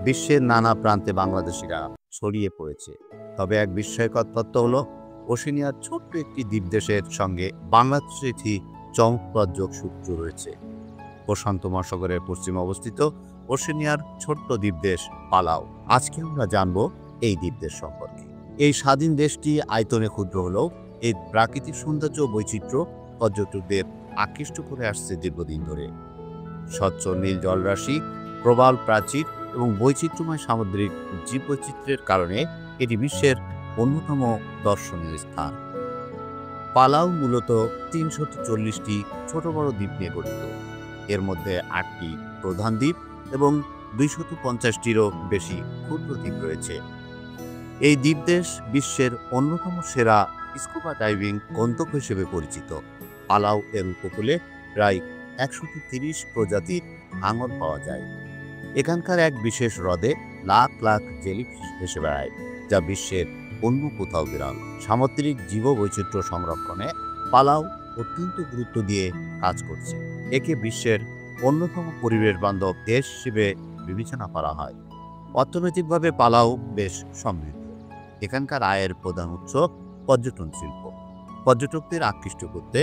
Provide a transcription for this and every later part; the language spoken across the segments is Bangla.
বিশ্বের নানা প্রান্তে বাংলাদেশিরা ছড়িয়ে পড়েছে। তবে এক বিস্ময়কর তথ্য হলো, ওশেনিয়ার ছোট্ট একটি দ্বীপদেশের সঙ্গে বাংলাদেশের একটি চমকপ্রদ যোগসূত্র রয়েছে। প্রশান্ত মহাসাগরের পশ্চিমে অবস্থিত ওশেনিয়ার ছোট্ট দ্বীপদেশ পালাও। আজকে আমরা জানব এই দ্বীপদেশ সম্পর্কে। এই স্বাধীন দেশটি আয়তনে ক্ষুদ্র হলেও এর প্রাকৃতিক সৌন্দর্য ও বৈচিত্র্য পর্যটকদের আকৃষ্ট করে আসছে দীর্ঘদিন ধরে। স্বচ্ছ নীল জলরাশি, প্রবাল প্রাচীর এবং বৈচিত্র্যময় সামুদ্রিক জীববৈচিত্র্যের কারণে এটি বিশ্বের অন্যতম দর্শনীয় স্থান। পালাউ মূলত ৩৪০টি ছোট বড় দ্বীপ নিয়ে গঠিত। এর মধ্যে ৮টি প্রধান দ্বীপ এবং ২৫০টিরও বেশি ক্ষুদ্র দ্বীপ রয়েছে। এই দ্বীপদেশ বিশ্বের অন্যতম সেরা স্কুবা ডাইভিং গন্তব্য হিসেবে পরিচিত। পালাউ এর উপকূলে প্রায় ১৩০ প্রজাতির হাঙর পাওয়া যায়। এখানকার এক বিশেষ হ্রদে লাখ লাখ জেলিফিশ ভেসে বেড়ায়, যা বিশ্বের অন্য কোথাও বিরল। সামুদ্রিক জীববৈচিত্র্য সংরক্ষণে পালাউ অত্যন্ত গুরুত্ব দিয়ে কাজ করছে। একে বিশ্বের অন্যতম পরিবেশ বান্ধব দেশ হিসেবে বিবেচনা করা হয়। অর্থনৈতিকভাবে পালাউ বেশ সমৃদ্ধ। এখানকার আয়ের প্রধান উৎস পর্যটন শিল্প। পর্যটকদের আকৃষ্ট করতে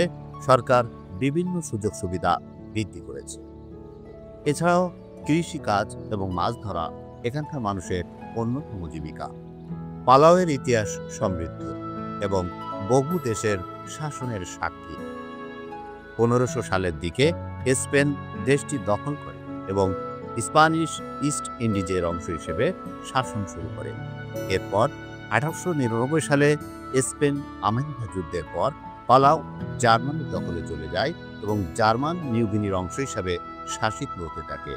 সরকার বিভিন্ন সুযোগ সুবিধা বৃদ্ধি করেছে। এছাড়াও কৃষিকাজ এবং মাছ ধরা এখানকার মানুষের অন্যতম জীবিকা। পালাউয়ের ইতিহাস সমৃদ্ধ এবং বহু দেশের শাসনের সাক্ষী। ১৫০০ সালের দিকে স্পেন দেশটি দখল করে এবং স্প্যানিশ ইস্ট ইন্ডিজের অংশ হিসেবে শাসন শুরু করে। এরপর ১৮৯৯ সালে স্পেন আমেরিকা যুদ্ধের পর পালাউ জার্মানির দখলে চলে যায় এবং জার্মান নিউগিনির অংশ হিসাবে শাসিত হতে থাকে।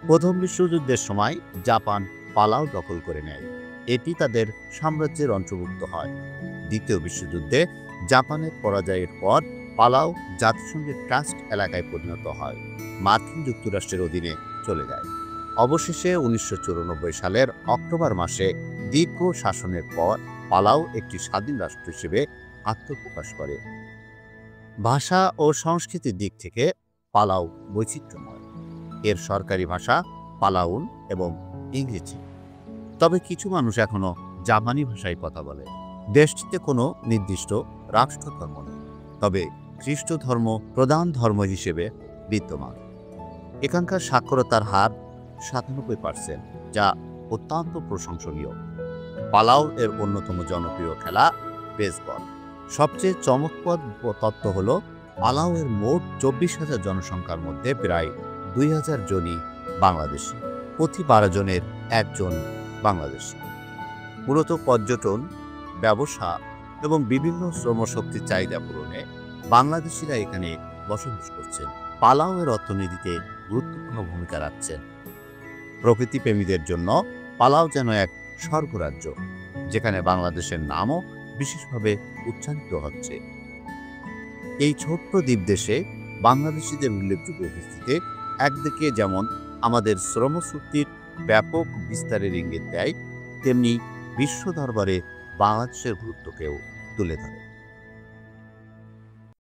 প্রথম বিশ্বযুদ্ধের সময় জাপান পালাউ দখল করে নেয়। এটি তাদের সাম্রাজ্যের অন্তর্ভুক্ত হয়। দ্বিতীয় বিশ্বযুদ্ধে জাপানের পরাজয়ের পর পালাউ জাতিসংঘের ট্রাস্ট এলাকায় পরিণত হয়, মার্কিন যুক্তরাষ্ট্রের অধীনে চলে যায়। অবশেষে ১৯৯৪ সালের অক্টোবর মাসে দীর্ঘ শাসনের পর পালাউ একটি স্বাধীন রাষ্ট্র হিসেবে আত্মপ্রকাশ করে। ভাষা ও সংস্কৃতির দিক থেকে পালাউ বৈচিত্র্যময়। এর সরকারি ভাষা পালাউন এবং ইংরেজি। তবে কিছু মানুষ এখনো জাপানি ভাষায় কথা বলে। দেশটিতে কোনো নির্দিষ্ট রাষ্ট্র ধর্ম নেই, তবে খ্রিস্ট ধর্ম প্রধান ধর্ম হিসেবে বিদ্যমান। এখানকার সাক্ষরতার হার ৯৭%, যা অত্যন্ত প্রশংসনীয়। পালাউ এর অন্যতম জনপ্রিয় খেলা বেসবল। সবচেয়ে চমকপ্রদ তথ্য হল, পালাউ এর মোট ২৪,০০০ জনসংখ্যার মধ্যে প্রায় ২,০০০ জনই বাংলাদেশি। প্রতি ১২ জনের একজন বাংলাদেশি। মূলত পর্যটন, ব্যবসা এবং বিভিন্ন শ্রমশক্তির চাহিদা পূরণে বাংলাদেশিরা এখানে বসবাস করছেন। পালাউ এর অর্থনীতিতে গুরুত্বপূর্ণ ভূমিকা রাখছেন। প্রকৃতিপ্রেমীদের জন্য পালাউ যেন এক স্বর্গরাজ্য, যেখানে বাংলাদেশের নামও বিশেষভাবে উচ্চারিত হচ্ছে। এই ছোট্ট দ্বীপদেশে বাংলাদেশিদের উল্লেখযোগ্য উপস্থিতি একদিকে যেমন আমাদের শ্রমশক্তির ব্যাপক বিস্তারের ইঙ্গিত দেয়, তেমনি বিশ্ব দরবারে বাংলাদেশের গুরুত্বকেও তুলে ধরে।